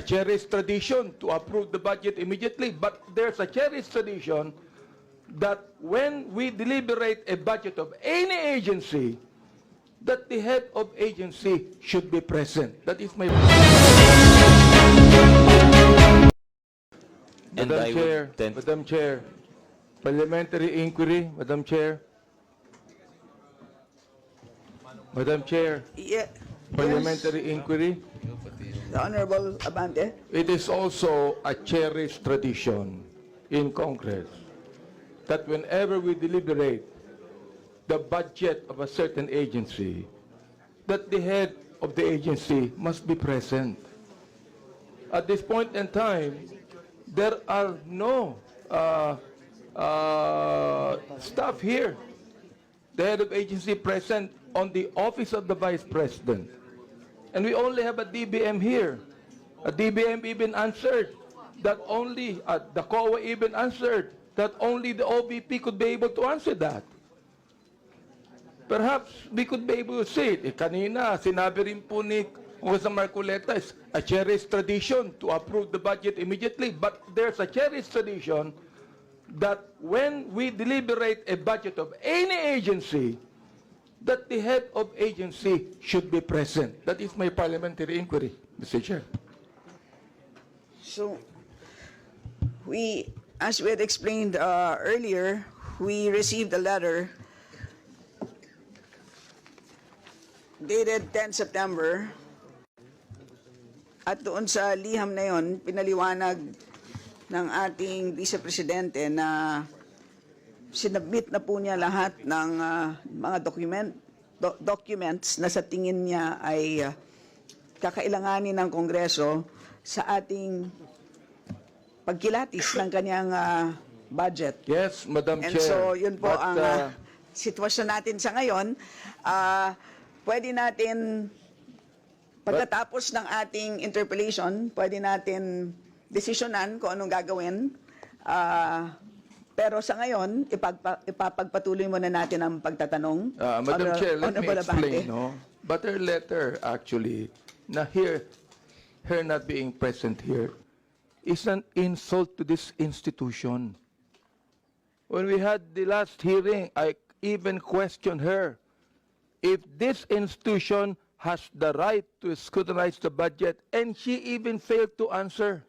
cherished tradition to approve the budget immediately, but there's a cherished tradition that when we deliberate a budget of any agency, that the head of agency should be present. That is my... And I would tend- Madam Chair, parliamentary inquiry, Madam Chair. Madam Chair, Yeah. parliamentary inquiry. The Honorable Abante. It is also a cherished tradition in Congress that whenever we deliberate the budget of a certain agency, that the head of the agency must be present. At this point in time, there are no staff here. The head of agency present on the office of the Vice President. And we only have a DBM here. A DBM even answered that only, the COA even answered that only the OVP could be able to answer that. Perhaps we could be able to say it. Kanina, sinabi rin po ni Congressman Marcoleta, is a cherished tradition to approve the budget immediately. But there's a cherished tradition that when we deliberate a budget of any agency, that the head of agency should be present. That is my parliamentary inquiry, Mr. Chair. So, as we had explained earlier, we received a letter dated 10 September. At doon sa liham na yon, pinaliwanag ng ating Vice Presidente na sinabmit na po niya lahat ng mga documents na sa tingin niya ay kakailanganin ng Kongreso sa ating pagkilatis ng kanyang budget. Yes, Madam And Chair. so, yun po But, ang sitwasyon natin sa ngayon. Pwede natin, pagkatapos ng ating interpellation, pwede natin desisyonan kung anong gagawin. Pero sa ngayon, ipapagpatuloy muna natin ang pagtatanong. Madam Chair, let me Honorable explain. Abante. No? But her letter, actually, na her not being present here, is an insult to this institution. When we had the last hearing, I even questioned her if this institution has the right to scrutinize the budget, and she even failed to answer.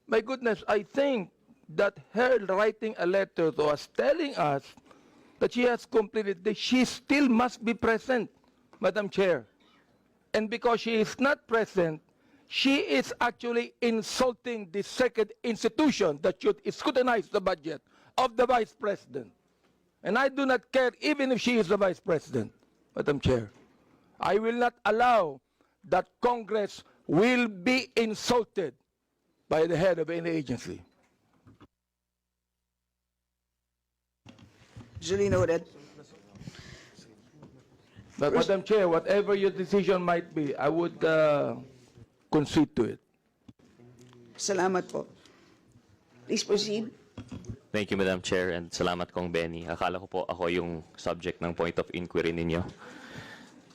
My goodness, I think that her writing a letter to us telling us that she has completed this, she still must be present, Madam Chair. And because she is not present, she is actually insulting the second institution that should scrutinize the budget of the Vice President. And I do not care even if she is the Vice President, Madam Chair. I will not allow that Congress will be insulted by the head of any agency. Duly noted. But Madam Chair, whatever your decision might be, I would concede to it. Salamat po. Please proceed. Thank you, Madam Chair, and salamat Kong Benny. Akala ko po ako yung subject ng point of inquiry ninyo.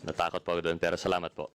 Natakot po ako doon, pero salamat po.